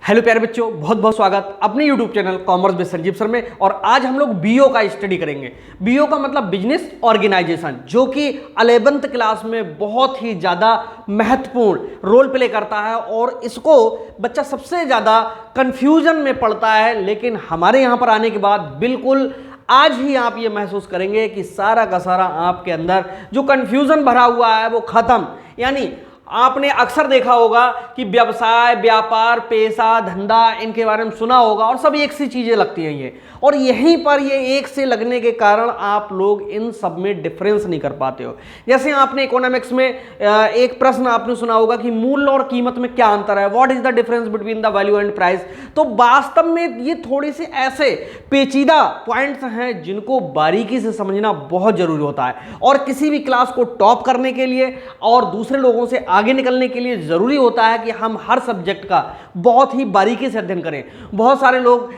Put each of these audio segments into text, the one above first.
Hello प्यारे बच्चों, बहुत बहुत स्वागत अपने YouTube channel commerce with Sanjeev sir में। और आज हम लोग बीओ का स्टडी करेंगे। बीओ का मतलब बिजनेस ऑर्गेनाइजेशन, जो कि 11th क्लास में बहुत ही ज़्यादा महत्वपूर्ण रोल प्ले करता है और इसको बच्चा सबसे ज़्यादा कंफ्यूजन में पड़ता है। लेकिन हमारे यहाँ पर आने के बाद बिल्कुल आज ही आप ये महसूस करेंगे कि सारा का सारा आपके अंदर जो कंफ्यूजन भरा हुआ है वो खत्म। यानी आपने अक्सर देखा होगा कि व्यवसाय, व्यापार, पेशा, धंधा, इनके बारे में सुना होगा और सब एक सी चीजें लगती हैं ये, और यहीं पर ये एक से लगने के कारण आप लोग इन सब में डिफरेंस नहीं कर पाते हो। जैसे आपने इकोनॉमिक्स में एक प्रश्न आपने सुना होगा कि मूल्य और कीमत में क्या अंतर है, what is the difference between the value and price. तो वास्तव में ये थोड़ी सी ऐसे पेचीदा पॉइंट्स हैं जिनको बारीकी से समझना बहुत जरूरी होता है, और किसी भी क्लास को टॉप करने के लिए और दूसरे लोगों से आगे निकलने के लिए जरूरी होता है कि हम हर सब्जेक्ट का बहुत ही बारीकी से अध्ययन करें। बहुत सारे लोग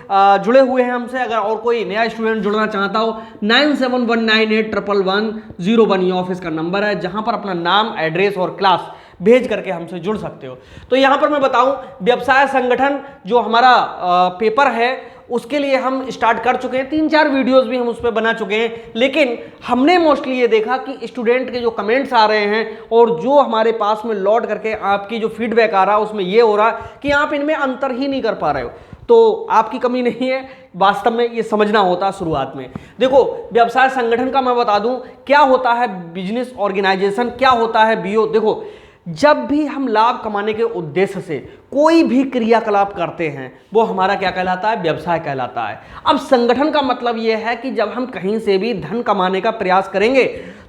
जुड़े हुए हैं हमसे, अगर और कोई नया स्टूडेंट जुड़ना चाहता हो 9719811101 ये ऑफिस का नंबर है, जहां पर अपना नाम, एड्रेस और क्लास भेज करके हमसे जुड़ सकते हो। तो यहां पर मैं बताऊं, व्यवसाय संगठन जो हमारा पेपर है उसके लिए हम स्टार्ट कर चुके हैं। 3-4 वीडियोस भी हम उस पर बना चुके हैं। लेकिन हमने मोस्टली ये देखा कि स्टूडेंट के जो कमेंट्स आ रहे हैं और जो हमारे पास में लौट करके आपकी जो फीडबैक आ रहा है उसमें ये हो रहा कि आप इनमें अंतर ही नहीं कर पा रहे हो। तो आपकी कमी नहीं है, वास्तव में ये समझना होता है शुरुआत में। देखो, व्यवसाय संगठन का मैं बता दूं क्या होता है, बिजनेस ऑर्गेनाइजेशन क्या होता है, बीओ। देखो, जब भी हम लाभ कमाने के उद्देश्य से कोई भी क्रियाकलाप करते हैं वो हमारा क्या कहलाता है, व्यवसाय कहलाता है। अब संगठन का मतलब यह है कि जब हम कहीं से भी धन कमाने का प्रयास करेंगे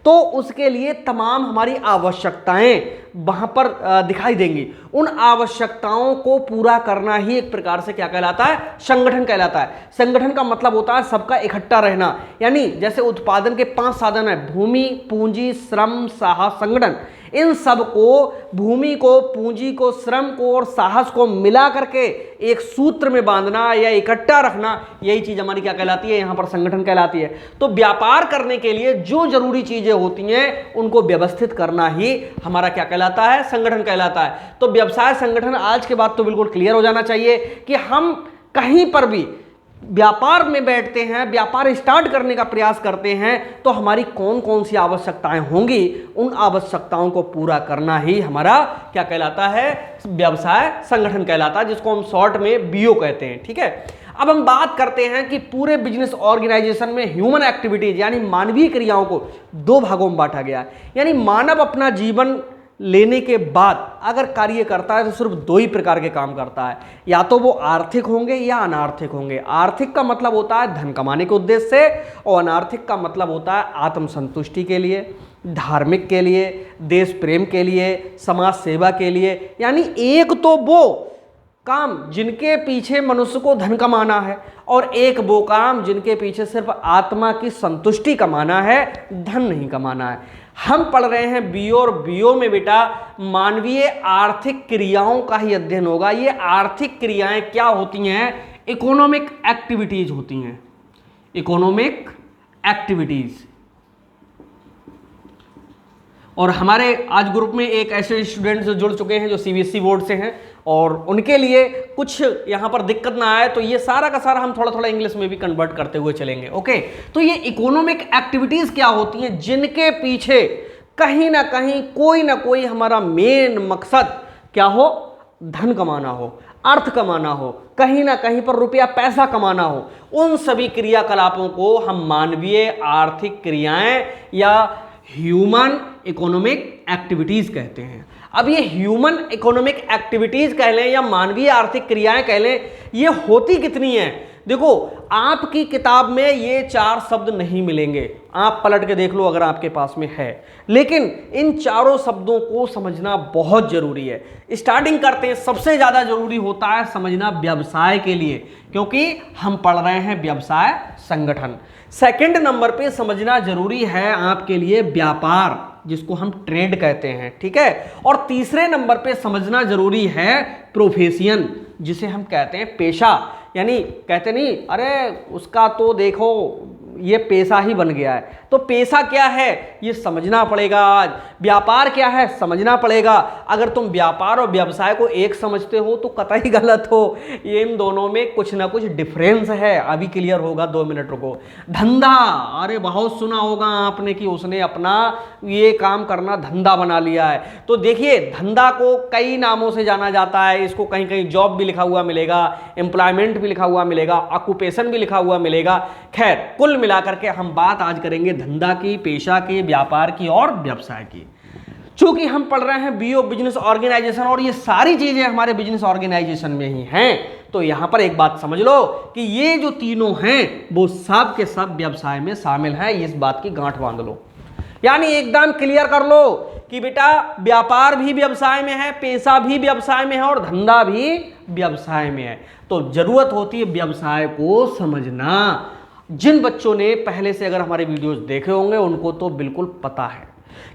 तो उसके लिए तमाम हमारी आवश्यकताएं वहां पर दिखाई देंगी। उन आवश्यकताओं को पूरा करना ही एक प्रकार से क्या कहलाता है, संगठन कहलाता है। संगठन का मतलब होता है सबका इकट्ठा रहना। यानी जैसे उत्पादन के 5 साधन है, भूमि, पूंजी, श्रम, साहस, संगठन। इन सब को, भूमि को, पूंजी को, श्रम को और साहस को मिला करके एक सूत्र में बांधना या इकट्ठा रखना, यही चीज हमारी क्या कहलाती है, यहां पर संगठन कहलाती है। तो व्यापार करने के लिए जो जरूरी चीजें होती हैं उनको व्यवस्थित करना ही हमारा क्या कहलाता है, संगठन कहलाता है। तो व्यवसाय संगठन आज के बाद तो बिल्कुल क्लियर हो जाना चाहिए कि हम कहीं पर भी व्यापार में बैठते हैं, व्यापार स्टार्ट करने का प्रयास करते हैं तो हमारी कौन कौन सी आवश्यकताएं होंगी, उन आवश्यकताओं को पूरा करना ही हमारा क्या कहलाता है, व्यवसाय संगठन कहलाता है, जिसको हम शॉर्ट में बीओ कहते हैं। ठीक है, अब हम बात करते हैं कि पूरे बिजनेस ऑर्गेनाइजेशन में ह्यूमन एक्टिविटीज यानी मानवीय क्रियाओं को 2 भागों में बांटा गया है। यानी मानव अपना जीवन लेने के बाद अगर कार्य करता है तो सिर्फ 2 ही प्रकार के काम करता है, या तो वो आर्थिक होंगे या अनार्थिक होंगे। आर्थिक का मतलब होता है धन कमाने के उद्देश्य से, और अनार्थिक का मतलब होता है आत्मसंतुष्टि के लिए, धार्मिक के लिए, देश प्रेम के लिए, समाज सेवा के लिए। यानी एक तो वो काम जिनके पीछे मनुष्य को धन कमाना है, और एक वो काम जिनके पीछे सिर्फ आत्मा की संतुष्टि कमाना है, धन नहीं कमाना है। हम पढ़ रहे हैं बीओ, और बीओ में बेटा मानवीय आर्थिक क्रियाओं का ही अध्ययन होगा। ये आर्थिक क्रियाएं क्या होती हैं, इकोनॉमिक एक्टिविटीज होती हैं, इकोनॉमिक एक्टिविटीज। और हमारे आज ग्रुप में एक ऐसे स्टूडेंट जो जुड़ चुके हैं जो सीबीएसई बोर्ड से हैं, और उनके लिए कुछ यहाँ पर दिक्कत ना आए तो ये सारा का सारा हम थोड़ा थोड़ा इंग्लिश में भी कन्वर्ट करते हुए चलेंगे। ओके, तो ये इकोनॉमिक एक्टिविटीज क्या होती हैं, जिनके पीछे कहीं ना कोई हमारा मेन मकसद क्या हो, धन कमाना हो, अर्थ कमाना हो, कहीं ना कहीं पर रुपया पैसा कमाना हो। उन सभी क्रियाकलापों को हम मानवीय आर्थिक क्रियाएं या ह्यूमन इकोनॉमिक एक्टिविटीज कहते हैं। अब ये ह्यूमन इकोनॉमिक एक्टिविटीज कह लें या मानवीय आर्थिक क्रियाएं कह लें, ये होती कितनी हैं। देखो, आपकी किताब में ये 4 शब्द नहीं मिलेंगे, आप पलट के देख लो अगर आपके पास में है, लेकिन इन चारों शब्दों को समझना बहुत जरूरी है। स्टार्टिंग करते हैं, सबसे ज्यादा जरूरी होता है समझना व्यवसाय के लिए, क्योंकि हम पढ़ रहे हैं व्यवसाय संगठन। सेकंड नंबर पे समझना जरूरी है आपके लिए व्यापार, जिसको हम ट्रेड कहते हैं। ठीक है, और तीसरे नंबर पे समझना जरूरी है प्रोफेशन, जिसे हम कहते हैं पेशा। यानी कहते नहीं, अरे उसका तो देखो ये पेशा ही बन गया है। तो पेशा क्या है ये समझना पड़ेगा। आज व्यापार क्या है समझना पड़ेगा। अगर तुम व्यापार और व्यवसाय को एक समझते हो तो कतई गलत हो। ये इन दोनों में कुछ ना कुछ डिफरेंस है। अभी क्लियर होगा, 2 मिनट रुको। धंधा, अरे बहुत सुना होगा आपने कि उसने अपना ये काम करना धंधा बना लिया है। तो देखिए, धंधा को कई नामों से जाना जाता है। इसको कहीं कहीं जॉब भी लिखा हुआ मिलेगा, एम्प्लॉयमेंट भी लिखा हुआ मिलेगा, ऑक्यूपेशन भी लिखा हुआ मिलेगा। खैर, कुल मिलाकर के हम बात आज करेंगे धंधा की, पेशा की, व्यापार की और व्यवसाय की। चूंकि हम पढ़ रहे हैं बीओ बिजनेस ऑर्गेनाइजेशन और ये सारी चीजें हमारे बिजनेस ऑर्गेनाइजेशन में ही हैं, तो यहां पर एक बात समझ लो कि ये जो तीनों हैं वो सब के सब व्यवसाय में शामिल हैं। इस बात की गांठ बांध लो, यानी एकदम क्लियर कर लो कि बेटा व्यापार भी व्यवसाय में है, पेशा भी व्यवसाय में है और धंधा भी व्यवसाय में है। तो जरूरत होती है व्यवसाय को समझना। जिन बच्चों ने पहले से अगर हमारे वीडियोस देखे होंगे उनको तो बिल्कुल पता है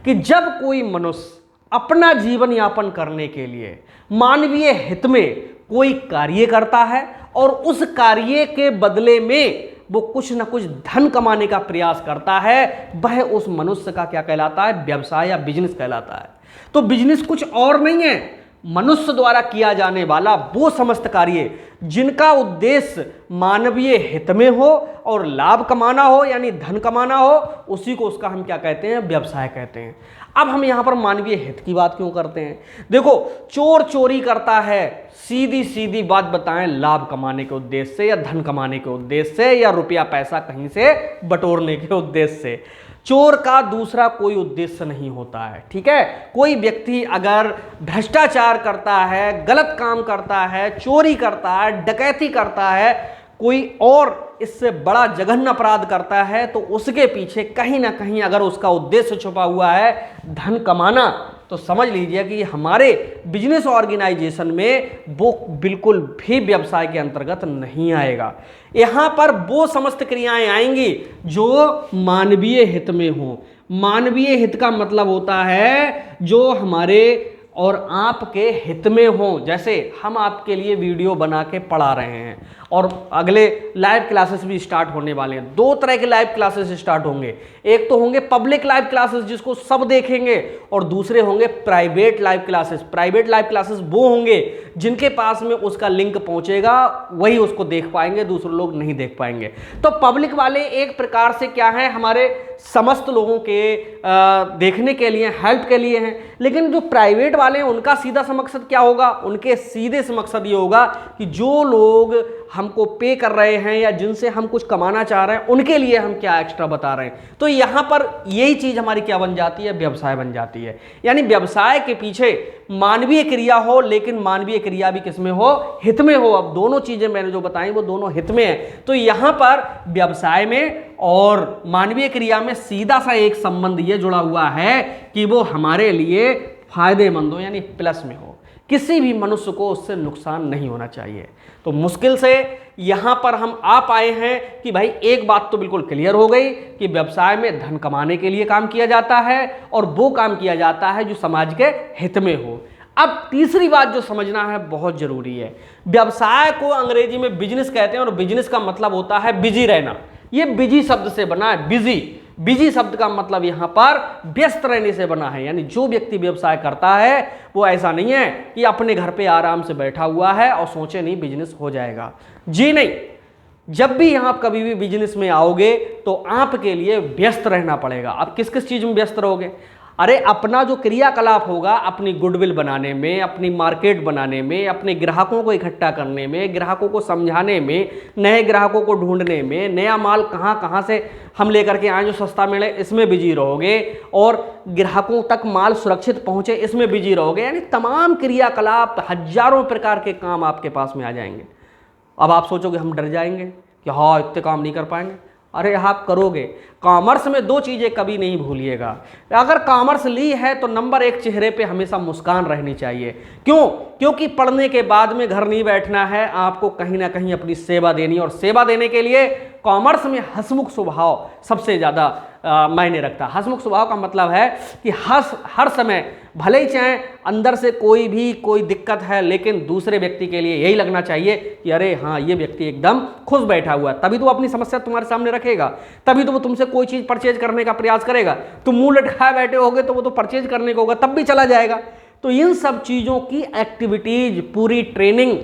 कि जब कोई मनुष्य अपना जीवन यापन करने के लिए मानवीय हित में कोई कार्य करता है और उस कार्य के बदले में वो कुछ ना कुछ धन कमाने का प्रयास करता है, वह उस मनुष्य का क्या कहलाता है? व्यवसाय या बिजनेस कहलाता है। तो बिजनेस कुछ और नहीं है, मनुष्य द्वारा किया जाने वाला वो समस्त कार्य जिनका उद्देश्य मानवीय हित में हो और लाभ कमाना हो, यानी धन कमाना हो, उसी को उसका हम क्या कहते हैं? व्यवसाय कहते हैं। अब हम यहां पर मानवीय हित की बात क्यों करते हैं? देखो, चोर चोरी करता है, सीधी सीधी बात बताएं, लाभ कमाने के उद्देश्य से या धन कमाने के उद्देश्य से या रुपया पैसा कहीं से बटोरने के उद्देश्य से। चोर का दूसरा कोई उद्देश्य नहीं होता है, ठीक है। कोई व्यक्ति अगर भ्रष्टाचार करता है, गलत काम करता है, चोरी करता है, डकैती करता है, कोई और इससे बड़ा जघन्य अपराध करता है, तो उसके पीछे कहीं ना कहीं अगर उसका उद्देश्य छुपा हुआ है धन कमाना, तो समझ लीजिए कि हमारे बिजनेस ऑर्गेनाइजेशन में वो बिल्कुल भी व्यवसाय के अंतर्गत नहीं आएगा। यहां पर वो समस्त क्रियाएं आएंगी जो मानवीय हित में हो। मानवीय हित का मतलब होता है जो हमारे और आपके हित में हो। जैसे हम आपके लिए वीडियो बना के पढ़ा रहे हैं और अगले लाइव क्लासेस भी स्टार्ट होने वाले हैं। 2 तरह के लाइव क्लासेस स्टार्ट होंगे। एक तो होंगे पब्लिक लाइव क्लासेस जिसको सब देखेंगे, और दूसरे होंगे private live classes. Private live classes वो होंगे जिनके पास में उसका लिंक पहुंचेगा, वही उसको देख पाएंगे, दूसरे लोग नहीं देख पाएंगे। तो पब्लिक वाले एक प्रकार से क्या है, हमारे समस्त लोगों के देखने के लिए, हेल्प के लिए हैं। लेकिन जो प्राइवेट वाले हैं उनका सीधा सा मकसद क्या होगा? उनके सीधे से मकसद ये होगा कि जो लोग हमको पे कर रहे हैं या जिनसे हम कुछ कमाना चाह रहे हैं उनके लिए हम क्या एक्स्ट्रा बता रहे हैं। तो यहां पर यही चीज हमारी क्या बन जाती है? व्यवसाय बन जाती है। यानी व्यवसाय के पीछे मानवीय क्रिया हो, लेकिन मानवीय क्रिया भी किसमें हो? हित में हो। अब दोनों चीजें मैंने जो बताई वो दोनों हित में है। तो यहां पर व्यवसाय में और मानवीय क्रिया में सीधा सा एक संबंध ये जुड़ा हुआ है कि वो हमारे लिए फायदेमंद हो, यानी प्लस में हो। किसी भी मनुष्य को उससे नुकसान नहीं होना चाहिए। तो मुश्किल से यहां पर हम आ पाए हैं कि भाई एक बात तो बिल्कुल क्लियर हो गई कि व्यवसाय में धन कमाने के लिए काम किया जाता है और वो काम किया जाता है जो समाज के हित में हो। अब तीसरी बात जो समझना है बहुत जरूरी है, व्यवसाय को अंग्रेजी में बिजनेस कहते हैं और बिजनेस का मतलब होता है बिजी रहना। ये बिजी शब्द से बना है, बिजी। बिजी शब्द का मतलब यहां पर व्यस्त रहने से बना है। यानी जो व्यक्ति व्यवसाय करता है वो ऐसा नहीं है कि अपने घर पे आराम से बैठा हुआ है और सोचे नहीं बिजनेस हो जाएगा। जी नहीं, जब भी आप कभी भी बिजनेस में आओगे तो आपके लिए व्यस्त रहना पड़ेगा। आप किस किस चीज में व्यस्त रहोगे? अरे अपना जो क्रियाकलाप होगा, अपनी गुडविल बनाने में, अपनी मार्केट बनाने में, अपने ग्राहकों को इकट्ठा करने में, ग्राहकों को समझाने में, नए ग्राहकों को ढूंढने में, नया माल कहाँ कहाँ से हम लेकर के आए जो सस्ता मिले, इसमें बिजी रहोगे, और ग्राहकों तक माल सुरक्षित पहुंचे इसमें बिजी रहोगे। यानी तमाम क्रियाकलाप, हजारों प्रकार के काम आपके पास में आ जाएंगे। अब आप सोचोगे हम डर जाएंगे कि हाँ इतने काम नहीं कर पाएंगे। अरे आप करोगे। कॉमर्स में 2 चीज़ें कभी नहीं भूलिएगा। अगर कॉमर्स ली है तो नंबर 1 चेहरे पे हमेशा मुस्कान रहनी चाहिए। क्यों? क्योंकि पढ़ने के बाद में घर नहीं बैठना है, आपको कहीं ना कहीं अपनी सेवा देनी, और सेवा देने के लिए कॉमर्स में हंसमुख स्वभाव सबसे ज़्यादा मायने रखता है। हंसमुख स्वभाव का मतलब है कि हर समय भले ही चाहे अंदर से कोई दिक्कत है, लेकिन दूसरे व्यक्ति के लिए यही लगना चाहिए कि अरे हाँ, ये व्यक्ति एकदम खुश बैठा हुआ है, तभी तो अपनी समस्या तुम्हारे सामने रखेगा, तभी तो वो तुमसे कोई चीज़ परचेज करने का प्रयास करेगा। तुम मुंह लटकाए बैठे होगे तो वो तो परचेज करने को होगा, तब भी चला जाएगा। तो इन सब चीज़ों की एक्टिविटीज, पूरी ट्रेनिंग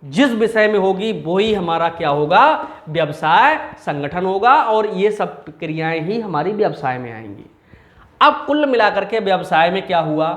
जिस विषय में होगी वही हमारा क्या होगा, व्यवसाय संगठन होगा, और ये सब क्रियाएं ही हमारी व्यवसाय में आएंगी। अब कुल मिलाकर के व्यवसाय में क्या हुआ,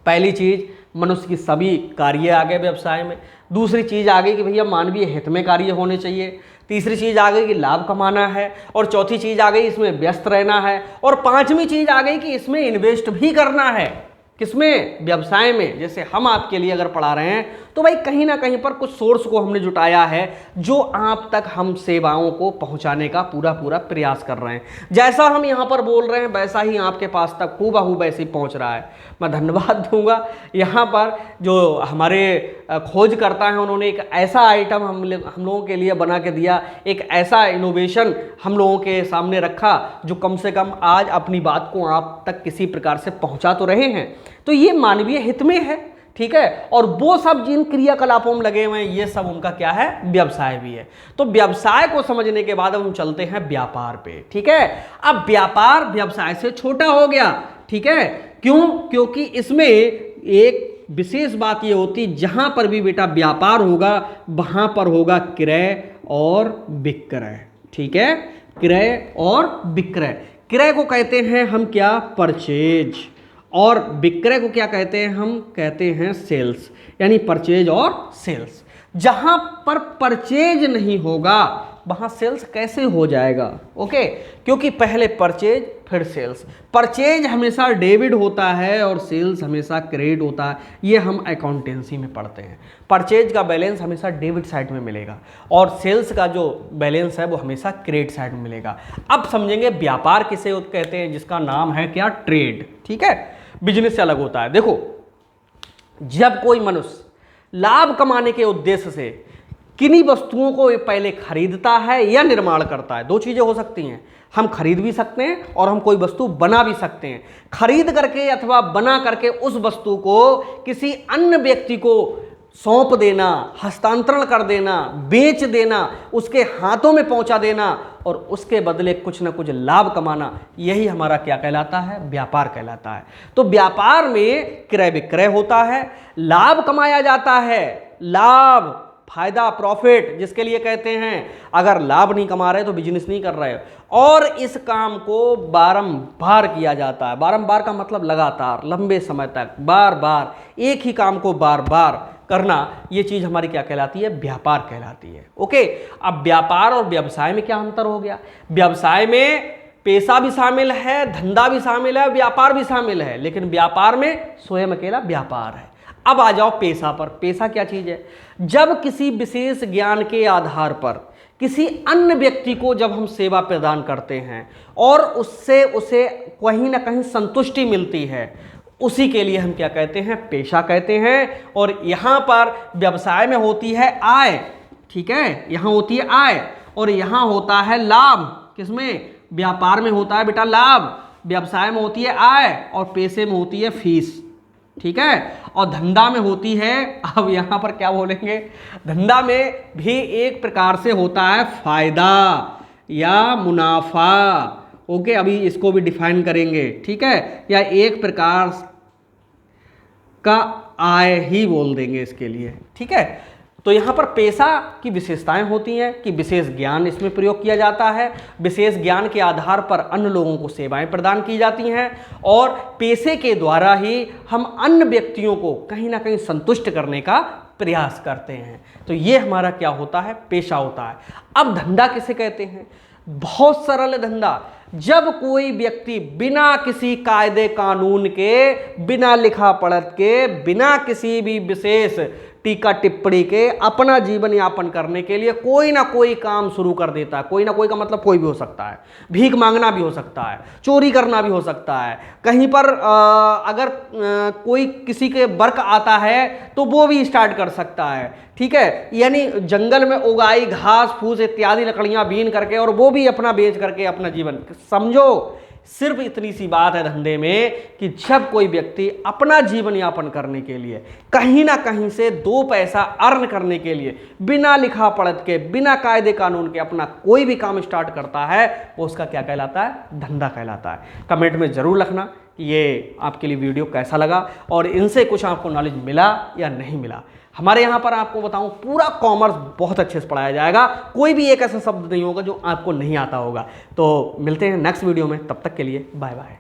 पहली चीज मनुष्य की सभी कार्य आ गए व्यवसाय में। दूसरी चीज आ गई कि भैया मानवीय हित में कार्य होने चाहिए। तीसरी चीज आ गई कि लाभ कमाना है। और चौथी चीज आ गई इसमें व्यस्त रहना है। और पांचवी चीज आ गई कि इसमें इन्वेस्ट भी करना है। किसमें, व्यवसाय में। जैसे हम आपके लिए अगर पढ़ा रहे हैं तो भाई कहीं ना कहीं पर कुछ सोर्स को हमने जुटाया है जो आप तक हम सेवाओं को पहुंचाने का पूरा प्रयास कर रहे हैं। जैसा हम यहाँ पर बोल रहे हैं वैसा ही आपके पास तक हूबहू वैसे ही पहुंच रहा है। मैं धन्यवाद दूंगा यहाँ पर जो हमारे खोजकर्ता हैं, उन्होंने एक ऐसा आइटम हम लोगों के लिए बना के दिया, एक ऐसा इनोवेशन हम लोगों के सामने रखा जो कम से कम आज अपनी बात को आप तक किसी प्रकार से पहुंचा तो रहे हैं। तो ये मानवीय हित में है, ठीक है। और वो सब जिन क्रियाकलापों में लगे हुए हैं ये सब उनका क्या है, व्यवसाय भी है। तो व्यवसाय को समझने के बाद हम चलते हैं व्यापार पे, ठीक है। अब व्यापार व्यवसाय से छोटा हो गया, ठीक है। क्यों? क्योंकि इसमें एक विशेष बात ये होती, जहां पर भी बेटा व्यापार होगा वहां पर होगा क्रय और विक्रय, ठीक है। क्रय और विक्रय। क्रय को कहते हैं हम क्या, परचेज, और विक्रय को क्या कहते हैं, हम कहते हैं सेल्स, यानी परचेज और सेल्स। जहां पर परचेज नहीं होगा वहां सेल्स कैसे हो जाएगा, ओके। क्योंकि पहले परचेज फिर सेल्स। परचेज हमेशा डेबिट होता है और सेल्स हमेशा क्रेडिट होता है। ये हम अकाउंटेंसी में पढ़ते हैं। परचेज का बैलेंस हमेशा डेबिट साइड में मिलेगा और सेल्स का जो बैलेंस है वो हमेशा क्रेडिट साइड में मिलेगा। अब समझेंगे व्यापार किसे कहते हैं, जिसका नाम है क्या, ट्रेड, ठीक है। बिजनेस से अलग होता है। देखो, जब कोई मनुष्य लाभ कमाने के उद्देश्य से किन्हीं वस्तुओं को पहले खरीदता है या निर्माण करता है, दो चीजें हो सकती हैं। हम खरीद भी सकते हैं और हम कोई वस्तु बना भी सकते हैं। खरीद करके अथवा बना करके उस वस्तु को किसी अन्य व्यक्ति को सौंप देना, हस्तांतरण कर देना, बेच देना, उसके हाथों में पहुंचा देना और उसके बदले कुछ ना कुछ लाभ कमाना, यही हमारा क्या कहलाता है, व्यापार कहलाता है। तो व्यापार में क्रय विक्रय होता है, लाभ कमाया जाता है, लाभ, फायदा, प्रॉफिट जिसके लिए कहते हैं। अगर लाभ नहीं कमा रहे तो बिजनेस नहीं कर रहे। और इस काम को बारंबार किया जाता है। बारंबार का मतलब लगातार, लंबे समय तक, बार बार एक ही काम को बार बार करना, ये चीज हमारी क्या कहलाती है, व्यापार कहलाती है, ओके। अब व्यापार और व्यवसाय में क्या अंतर हो गया, व्यवसाय में पैसा भी शामिल है, धंधा भी शामिल है, व्यापार भी शामिल है, लेकिन व्यापार में स्वयं अकेला व्यापार है। अब आ जाओ पेशा पर। पेशा क्या चीज है, जब किसी विशेष ज्ञान के आधार पर किसी अन्य व्यक्ति को जब हम सेवा प्रदान करते हैं और उससे उसे कहीं ना कहीं संतुष्टि मिलती है, उसी के लिए हम क्या कहते हैं, पेशा कहते हैं। और यहां पर व्यवसाय में होती है आय, ठीक है, यहां होती है आय और यहां होता है लाभ। किसमें, व्यापार में होता है बेटा लाभ, व्यवसाय में होती है आय और पेशे में होती है फीस, ठीक है। और धंधा में होती है, अब यहां पर क्या बोलेंगे, धंधा में भी एक प्रकार से होता है फायदा या मुनाफा, ओके। अभी इसको भी डिफाइन करेंगे, ठीक है, या एक प्रकार का आय ही बोल देंगे इसके लिए, ठीक है। तो यहां पर पेशा की विशेषताएं होती हैं कि विशेष ज्ञान इसमें प्रयोग किया जाता है, विशेष ज्ञान के आधार पर अन्य लोगों को सेवाएं प्रदान की जाती हैं और पेशे के द्वारा ही हम अन्य व्यक्तियों को कहीं ना कहीं संतुष्ट करने का प्रयास करते हैं। तो ये हमारा क्या होता है, पेशा होता है। अब धंधा किसे कहते हैं, बहुत सरल धंधा, जब कोई व्यक्ति बिना किसी कायदे कानून के, बिना लिखा पढ़त के, बिना किसी भी विशेष टीका टिप्पणी के अपना जीवन यापन करने के लिए कोई ना कोई काम शुरू कर देता है। कोई ना कोई का मतलब कोई भी हो सकता है, भीख मांगना भी हो सकता है, चोरी करना भी हो सकता है, कहीं पर अगर कोई किसी के वर्क आता है तो वो भी स्टार्ट कर सकता है, ठीक है। यानी जंगल में उगाई घास फूस इत्यादि लकड़ियां बीन करके और वो भी अपना बेच करके अपना जीवन, समझो सिर्फ इतनी सी बात है धंधे में कि जब कोई व्यक्ति अपना जीवन यापन करने के लिए कहीं ना कहीं से 2 पैसा अर्न करने के लिए बिना लिखा पढ़त के, बिना कायदे कानून के अपना कोई भी काम स्टार्ट करता है, वो उसका क्या कहलाता है? धंधा कहलाता है। कमेंट में जरूर लिखना कि ये आपके लिए वीडियो कैसा लगा और इनसे कुछ आपको नॉलेज मिला या नहीं मिला। हमारे यहाँ पर आपको बताऊं पूरा कॉमर्स बहुत अच्छे से पढ़ाया जाएगा, कोई भी एक ऐसा शब्द नहीं होगा जो आपको नहीं आता होगा। तो मिलते हैं नेक्स्ट वीडियो में, तब तक के लिए बाय बाय।